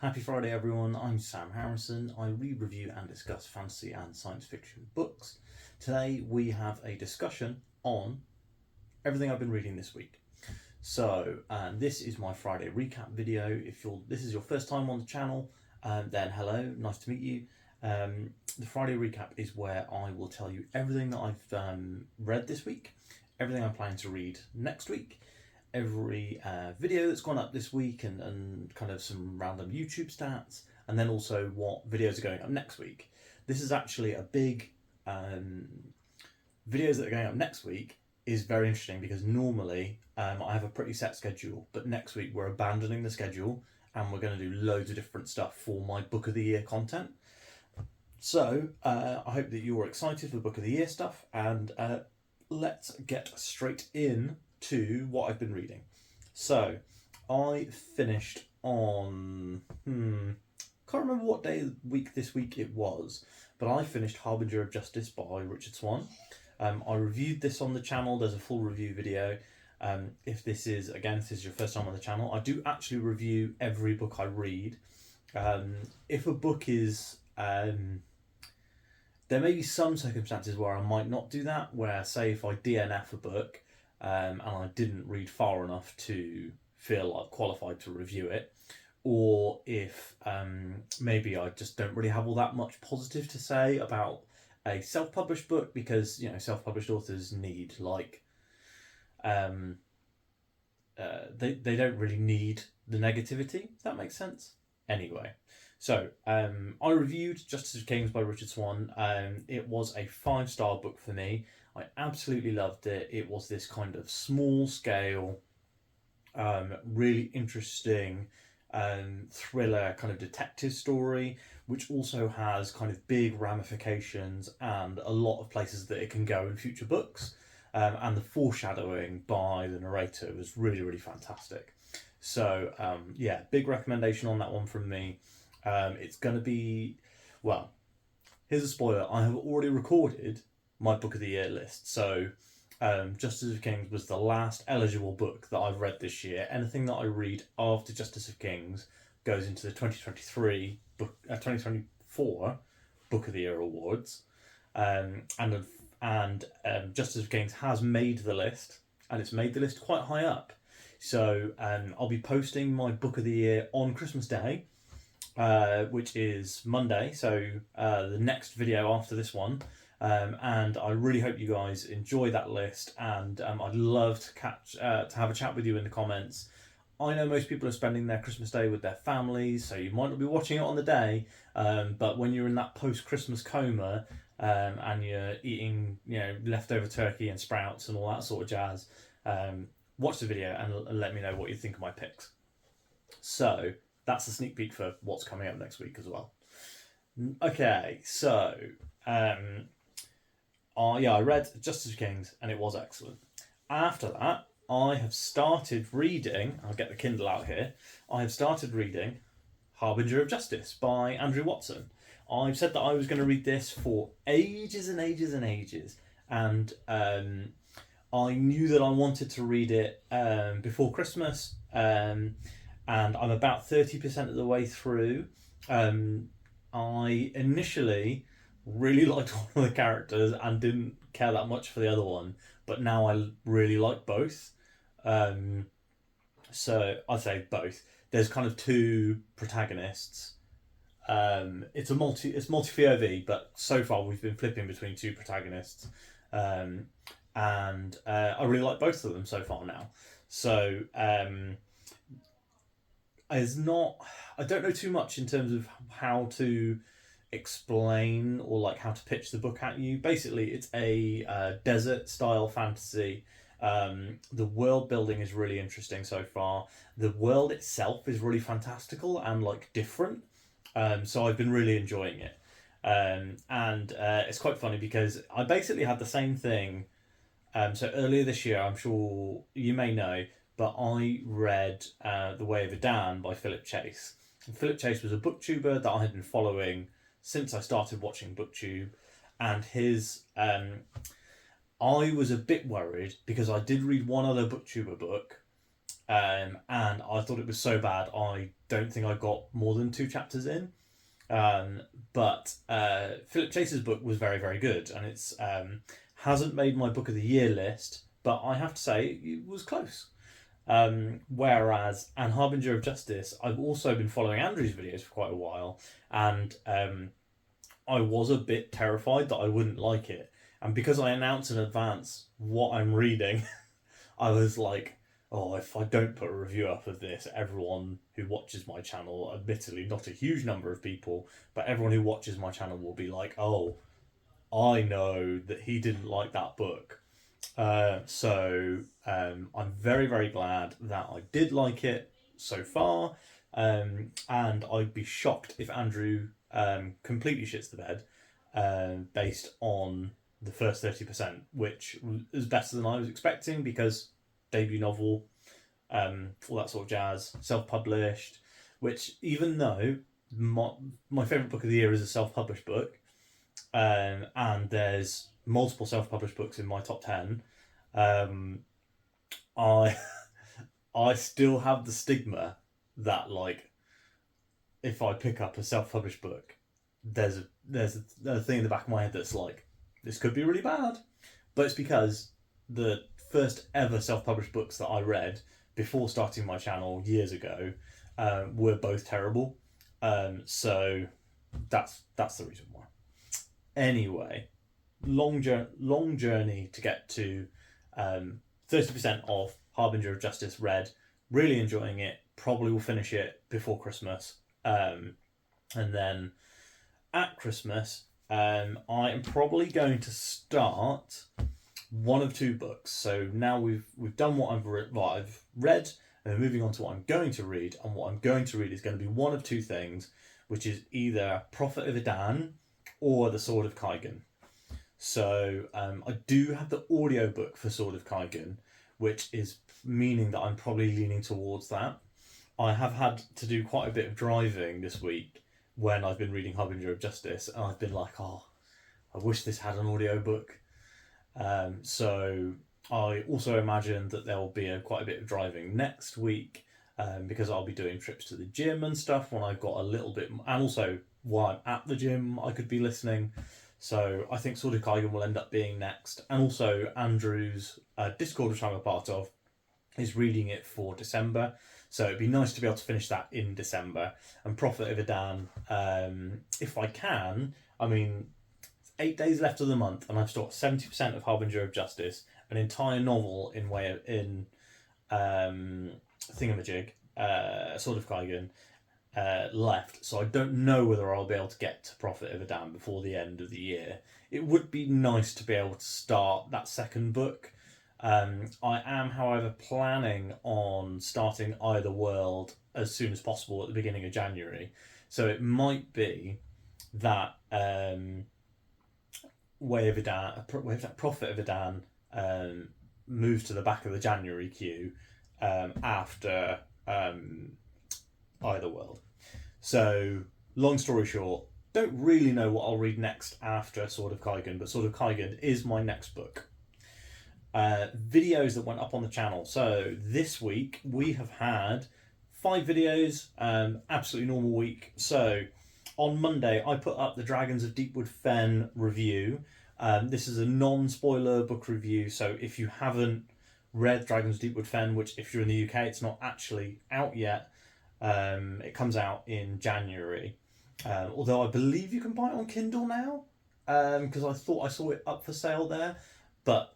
Happy Friday, everyone. I'm Sam Harrison. I read, review, and discuss fantasy and science fiction books. Today, we have a discussion on everything I've been reading this week. So, this is my Friday recap video. If this is your first time on the channel, then hello, nice to meet you. The Friday recap is where I will tell you everything that I've read this week, everything I'm planning to read next week, every video that's gone up this week and kind of some random YouTube stats, and then also what videos are going up next week. This is actually a big videos that are going up next week is very interesting because normally I have a pretty set schedule, but next week we're abandoning the schedule and we're going to do loads of different stuff for my book of the year content. So I hope that you're excited for book of the year stuff, and let's get straight in to what I've been reading. So I finished on can't remember what day of the week this week it was, but I finished Harbinger of Justice by Richard Swan. I reviewed this on the channel. There's a full review video. If this is your first time on the channel, I do actually review every book I read. If a book is there may be some circumstances where I might not do that, where say if I DNF a book and I didn't read far enough to feel like qualified to review it, or if maybe I just don't really have all that much positive to say about a self-published book, because self-published authors need they don't really need the negativity, if that makes sense. Anyway, so I reviewed Justice of Kings by Richard Swan. It was a 5-star book for me. I absolutely loved it. It was this kind of small scale, really interesting thriller kind of detective story, which also has kind of big ramifications and a lot of places that it can go in future books. And the foreshadowing by the narrator was really, really fantastic. So big recommendation on that one from me. It's going to be, well, here's a spoiler. I have already recorded my book of the year list. So Justice of Kings was the last eligible book that I've read this year. Anything that I read after Justice of Kings goes into the 2024 Book of the Year awards. And Justice of Kings has made the list, and it's made the list quite high up. So I'll be posting my Book of the Year on Christmas Day, which is Monday, so the next video after this one. And I really hope you guys enjoy that list, and I'd love to have a chat with you in the comments. I know most people are spending their Christmas Day with their families, so you might not be watching it on the day, but when you're in that post-Christmas coma and you're eating leftover turkey and sprouts and all that sort of jazz, watch the video and let me know what you think of my picks. So that's a sneak peek for what's coming up next week as well. Okay, so I read Justice of Kings and it was excellent. After that, I have started reading, I'll get the Kindle out here, I have started reading Harbinger of Justice by Andrew Watson. I've said that I was going to read this for ages and ages and ages, and I knew that I wanted to read it before Christmas, and I'm about 30% of the way through. I initially really liked one of the characters and didn't care that much for the other one, but now I really like both. So I'd say both. There's kind of two protagonists. It's multi POV, but so far we've been flipping between two protagonists, and I really like both of them so far now. So I don't know too much in terms of how to explain or like how to pitch the book at you. Basically, it's a desert style fantasy. The world building is really interesting so far. The world itself is really fantastical and like different. So I've been really enjoying it. And it's quite funny because I basically had the same thing. So earlier this year, I'm sure you may know, but I read The Way of a Dan by Philip Chase. And Philip Chase was a booktuber that I had been following since I started watching booktube, and his I was a bit worried because I did read one other booktuber book and I thought it was so bad I don't think I got more than 2 chapters in. But Philip Chase's book was very, very good, and it's hasn't made my book of the year list, but I have to say it was close. Whereas and Harbinger of Justice, I've also been following Andrew's videos for quite a while, and I was a bit terrified that I wouldn't like it, and because I announced in advance what I'm reading, I was like, oh, if I don't put a review up of this, everyone who watches my channel, admittedly not a huge number of people, but everyone who watches my channel will be like, oh, I know that he didn't like that book. I'm very, very glad that I did like it so far. And I'd be shocked if Andrew completely shits the bed based on the first 30%, which is better than I was expecting because debut novel, all that sort of jazz, self-published, which even though my favourite book of the year is a self-published book, and there's multiple self-published books in my top 10, I I still have the stigma that, like, if I pick up a self-published book, there's a thing in the back of my head that's like, this could be really bad. But it's because the first ever self-published books that I read before starting my channel years ago were both terrible. So that's the reason why. Anyway, long journey to get to 30% of Harbinger of Justice read. Really enjoying it. Probably will finish it before Christmas. And then at Christmas, I am probably going to start one of 2 books. So now we've done what I've read, and moving on to what I'm going to read. And what I'm going to read is going to be one of 2 things, which is either Prophet of Idan or The Sword of Kaigan. So I do have the audiobook for Sword of Kaigan, which is meaning that I'm probably leaning towards that. I have had to do quite a bit of driving this week when I've been reading Harbinger of Justice, and I've been like, oh, I wish this had an audiobook. So I also imagine that there will be quite a bit of driving next week, because I'll be doing trips to the gym and stuff when I've got a little bit, and also while I'm at the gym I could be listening. So I think Sword of Kaigan will end up being next, and also Andrew's Discord, which I'm a part of, is reading it for December. So it'd be nice to be able to finish that in December. And Prophet of Idan, if I can, I mean, 8 days left of the month, and I've still got 70% of Harbinger of Justice, an entire novel in Thingamajig, Sword of Kaigan, left. So I don't know whether I'll be able to get to Prophet of Idan before the end of the year. It would be nice to be able to start that second book. I am, however, planning on starting Either World as soon as possible at the beginning of January. So it might be that Prophet of Idan moves to the back of the January queue after Either World. So, long story short, don't really know what I'll read next after Sword of Kaigan, but Sword of Kaigan is my next book. Videos that went up on the channel. So this week we have had 5 videos, absolutely normal week. So on Monday I put up the Dragons of Deepwood Fen review. This is a non-spoiler book review, so if you haven't read Dragons of Deepwood Fen, which if you're in the UK it's not actually out yet, it comes out in January. Although I believe you can buy it on Kindle now, because I thought I saw it up for sale there. But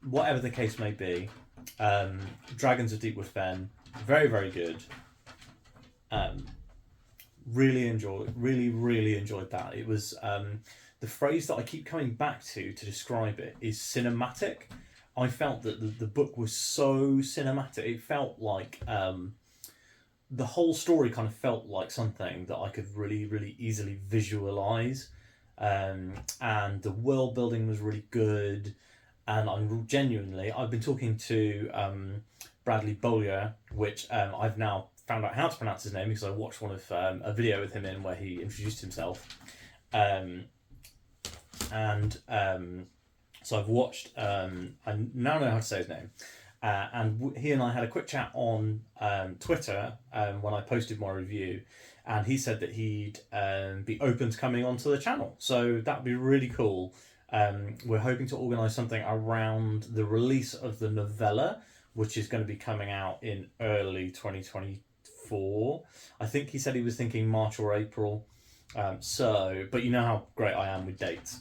whatever the case may be, Dragons of Deepwood Fen, very, very good. Really enjoyed that. It was the phrase that I keep coming back to describe it is cinematic. I felt that the book was so cinematic. It felt like the whole story kind of felt like something that I could really, really easily visualize. And the world building was really good. And I've been talking to Bradley Bollier, which I've now found out how to pronounce his name because I watched one of a video with him in where he introduced himself. So I've watched, I now know how to say his name. and he and I had a quick chat on Twitter when I posted my review, and he said that he'd be open to coming onto the channel. So that'd be really cool. We're hoping to organise something around the release of the novella, which is going to be coming out in early 2024. I think he said he was thinking March or April. But you know how great I am with dates.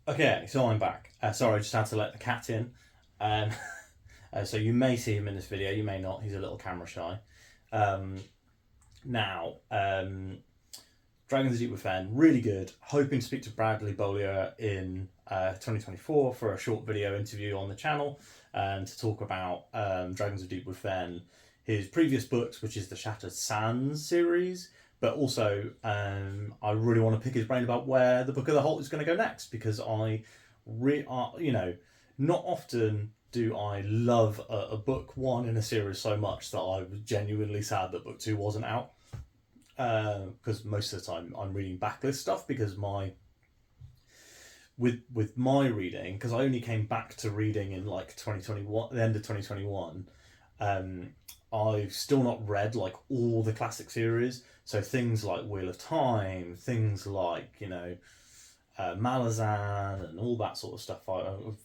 Okay, so I'm back. Sorry, I just had to let the cat in. Um, so you may see him in this video, you may not. He's a little camera shy. Now, Dragons of Deep with Fen, really good. Hoping to speak to Bradley Beaulieu in 2024 for a short video interview on the channel to talk about Dragons of Deep with Fen, his previous books, which is the Shattered Sands series, but also I really want to pick his brain about where the Book of the Halt is going to go next, because not often do I love a book one in a series so much that I was genuinely sad that book two wasn't out. Because most of the time I'm reading backlist stuff, because with my reading, because I only came back to reading in like 2021, the end of 2021, I've still not read like all the classic series. So things like Wheel of Time, things like Malazan and all that sort of stuff.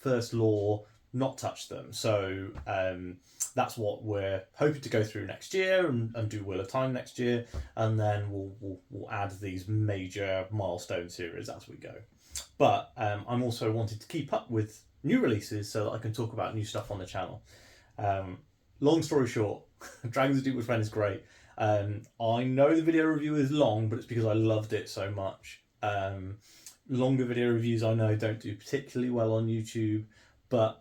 First Law, not touched them. So that's what we're hoping to go through next year and do Wheel of Time next year, and then we'll add these major milestone series as we go. But I'm also wanting to keep up with new releases so that I can talk about new stuff on the channel. Long story short, Dragons of Deep with Fen is great. I know the video review is long, but it's because I loved it so much. Longer video reviews I know don't do particularly well on YouTube, but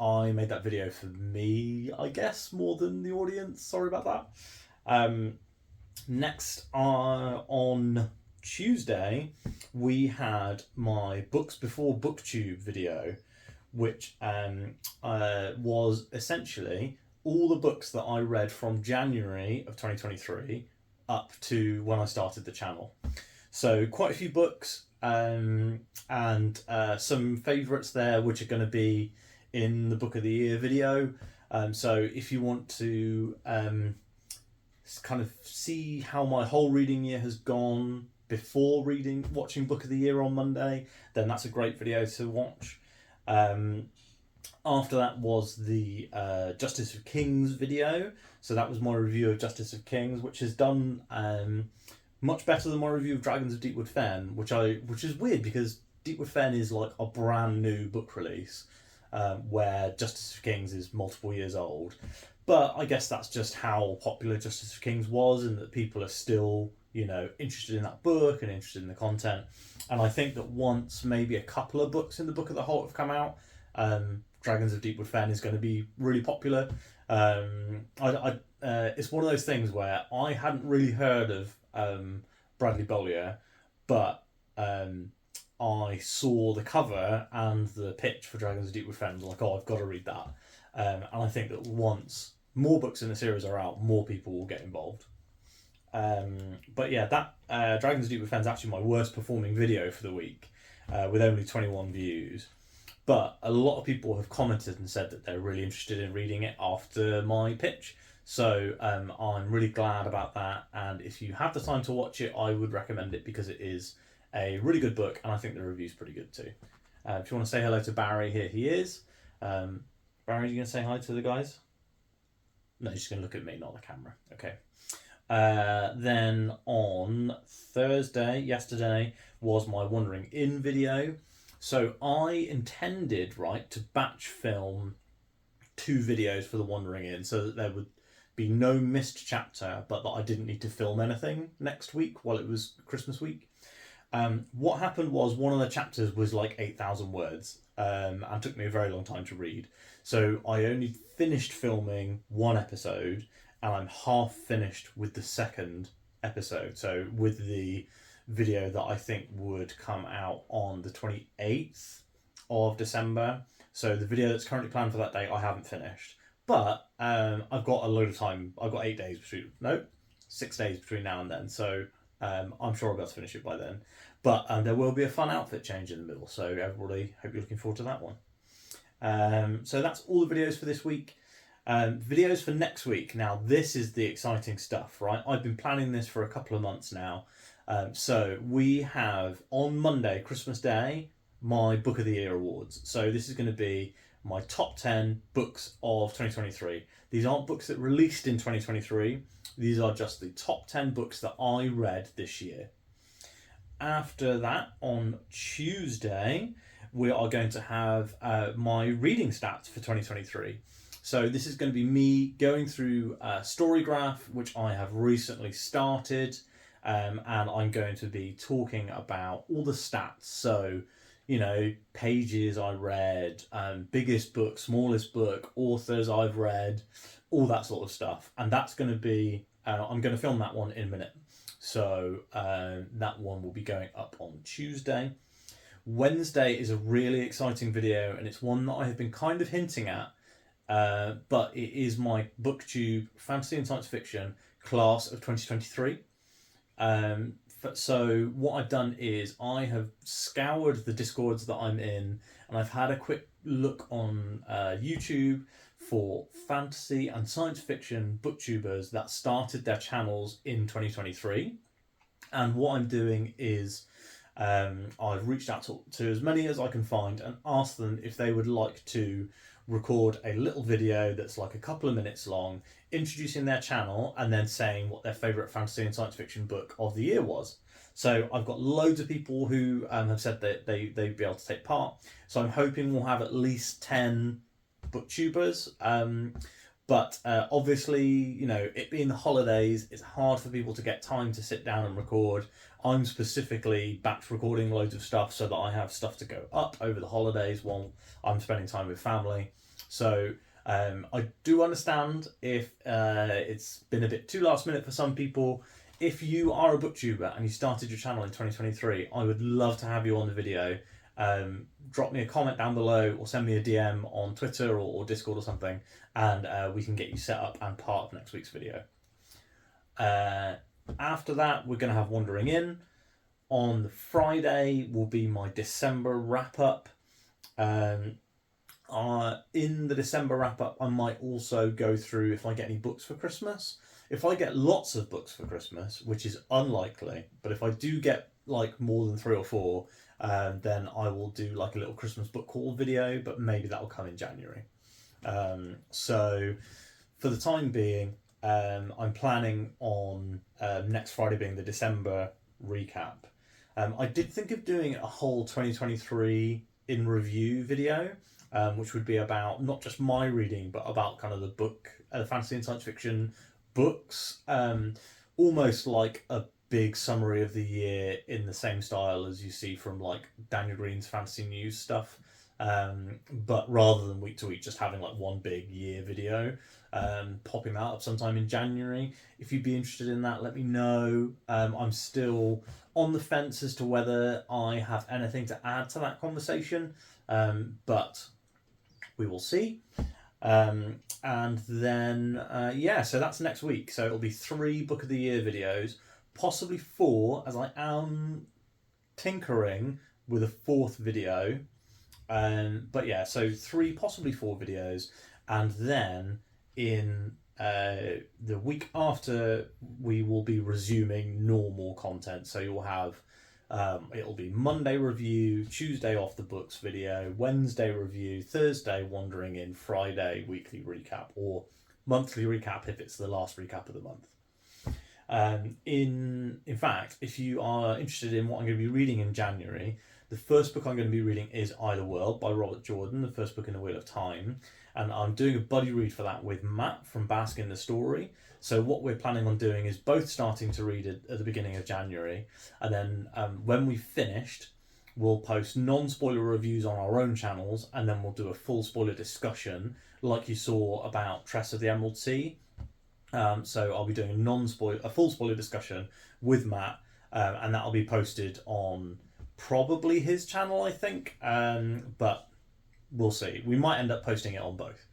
I made that video for me, I guess, more than the audience. Sorry about that. Next, on Tuesday, we had my Books Before Booktube video, which was essentially all the books that I read from January of 2023 up to when I started the channel. So quite a few books, and some favourites there, which are going to be in the Book of the Year video. So if you want to kind of see how my whole reading year has gone before watching Book of the Year on Monday, then that's a great video to watch. After that was the Justice of Kings video. So that was my review of Justice of Kings, which has done much better than my review of Dragons of Deepwood Fen, which is weird because Deepwood Fen is like a brand new book release, where Justice of Kings is multiple years old. But I guess that's just how popular Justice of Kings was, and that people are still, interested in that book and interested in the content. And I think that once maybe a couple of books in the Book of the Halt have come out, Dragons of Deepwood Fen is going to be really popular. It's one of those things where I hadn't really heard of Bradley Beaulieu, but I saw the cover and the pitch for Dragons of Deepwood Fen, and was like, oh, I've got to read that. And I think that once more books in the series are out, more people will get involved. But yeah, that Dragons of Deepwood Fen is actually my worst performing video for the week, with only 21 views. But a lot of people have commented and said that they're really interested in reading it after my pitch. So I'm really glad about that. And if you have the time to watch it, I would recommend it, because it is a really good book, and I think the review's pretty good too. If you want to say hello to Barry, here he is. Barry, are you going to say hi to the guys? No, he's just going to look at me, not the camera. Okay. Then on Thursday, yesterday, was my Wandering Inn video. So I intended, to batch film 2 videos for the Wandering Inn, so that there would be no missed chapter, but that I didn't need to film anything next week while it was Christmas week. What happened was one of the chapters was like 8,000 words, and took me a very long time to read. So I only finished filming 1 episode, and I'm half finished with the second episode. So with the video that I think would come out on the 28th of December. So the video that's currently planned for that day, I haven't finished. But I've got a load of time. I've got 6 days between now and then. So I'm sure I'll be able to finish it by then. But there will be a fun outfit change in the middle. So everybody, hope you're looking forward to that one. So that's all the videos for this week. Videos for next week. Now, this is the exciting stuff, right? I've been planning this for a couple of months now. So we have on Monday, Christmas Day, my Book of the Year awards. So this is going to be my top 10 books of 2023. These aren't books that released in 2023. These are just the top 10 books that I read this year. After that, on Tuesday, we are going to have my reading stats for 2023. So this is going to be me going through Storygraph, which I have recently started, and I'm going to be talking about all the stats. So, you know, pages I read, biggest book, smallest book, authors I've read, all that sort of stuff. And that's going to be, I'm going to film that one in a minute. So that one will be going up on Tuesday. Wednesday is a really exciting video, and it's one that I have been kind of hinting at. But it is my booktube fantasy and science fiction class of 2023. So what I've done is I have scoured the Discords that I'm in, and I've had a quick look on YouTube for fantasy and science fiction booktubers that started their channels in 2023. And what I'm doing is I've reached out to as many as I can find and asked them if they would like to record a little video that's like a couple of minutes long, introducing their channel and then saying what their favourite fantasy and science fiction book of the year was. So I've got loads of people who have said that they'd be able to take part. So I'm hoping we'll have at least 10 booktubers. But obviously, you know, it being the holidays, it's hard for people to get time to sit down and record. I'm specifically batch recording loads of stuff so that I have stuff to go up over the holidays while I'm spending time with family. So I do understand if it's been a bit too last minute for some people. If you are a booktuber and you started your channel in 2023, I would love to have you on the video. Drop me a comment down below or send me a DM on Twitter or Discord or something, and we can get you set up and part of next week's video. After that, we're going to have Wandering In. On the Friday will be my December wrap-up. In the December wrap-up, I might also go through if I get any books for Christmas. If I get lots of books for Christmas, which is unlikely, but if I do get like more than 3 or 4, then I will do like a little Christmas book haul video, but maybe that will come in January. So for the time being, I'm planning on next Friday being the December recap. I did think of doing a whole 2023 in review video, which would be about not just my reading, but about kind of the book, fantasy and science fiction books, almost like a big summary of the year in the same style as you see from like Daniel Green's Fantasy News stuff. But rather than week to week, just having like one big year video, popping that up sometime in January. If you'd be interested in that, let me know. I'm still on the fence as to whether I have anything to add to that conversation, but we will see. And then, so that's next week. So it'll be 3 Book of the Year videos, possibly 4, as I am tinkering with a 4th video. But yeah, so 3, possibly 4 videos, and then in the week after, we will be resuming normal content. So you'll have it'll be Monday review, Tuesday off the books video, Wednesday review, Thursday Wandering In, Friday weekly recap, or monthly recap if it's the last recap of the month. In fact, if you are interested in what I'm going to be reading in January, the first book I'm going to be reading is Either World by Robert Jordan, the first book in the Wheel of Time. And I'm doing a buddy read for that with Matt from Bask in the Story. So what we're planning on doing is both starting to read it at the beginning of January. And then when we've finished, we'll post non-spoiler reviews on our own channels. And then we'll do a full spoiler discussion like you saw about Tress of the Emerald Sea. So I'll be doing a full spoiler discussion with Matt. And that'll be posted on probably his channel, I think. But we'll see. We might end up posting it on both.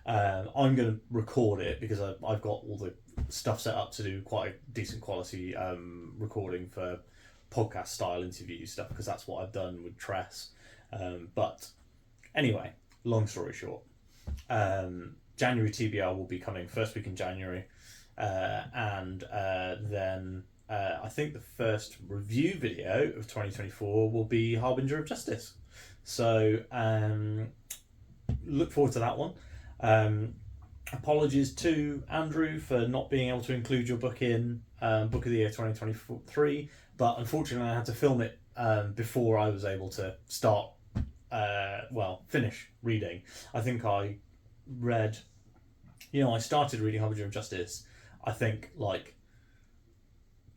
I'm going to record it because I've got all the stuff set up to do quite a decent quality recording for podcast style interview stuff, because that's what I've done with Tress. But anyway, long story short, January TBR will be coming first week in January, and then I think the first review video of 2024 will be Harbinger of Justice. So look forward to that one. Apologies to Andrew for not being able to include your book in Book of the Year 2023, but unfortunately I had to film it before I was able to start, finish reading. I think I read, I started reading Harbinger of Justice, I think, like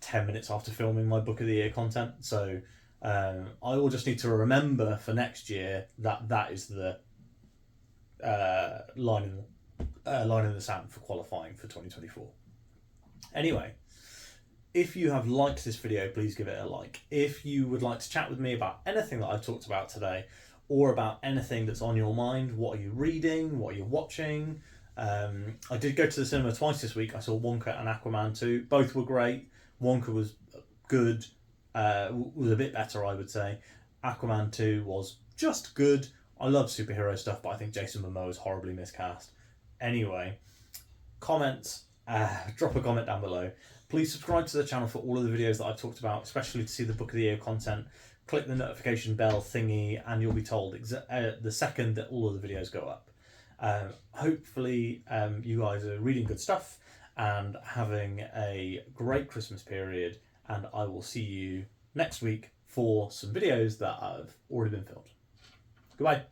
10 minutes after filming my Book of the Year content. So I will just need to remember for next year that is the line in the sand for qualifying for 2024. Anyway, if you have liked this video, please give it a like. If you would like to chat with me about anything that I've talked about today, or about anything that's on your mind, what are you reading, what are you watching? I did go to the cinema twice this week. I saw Wonka and Aquaman 2. Both were great. Wonka was good, was a bit better, I would say. Aquaman 2 was just good. I love superhero stuff, but I think Jason Momoa is horribly miscast. Anyway, comments, drop a comment down below. Please subscribe to the channel for all of the videos that I've talked about, especially to see the Book of the Year content. Click the notification bell thingy and you'll be told the second that all of the videos go up. Hopefully you guys are reading good stuff and having a great Christmas period, and I will see you next week for some videos that have already been filmed. Goodbye.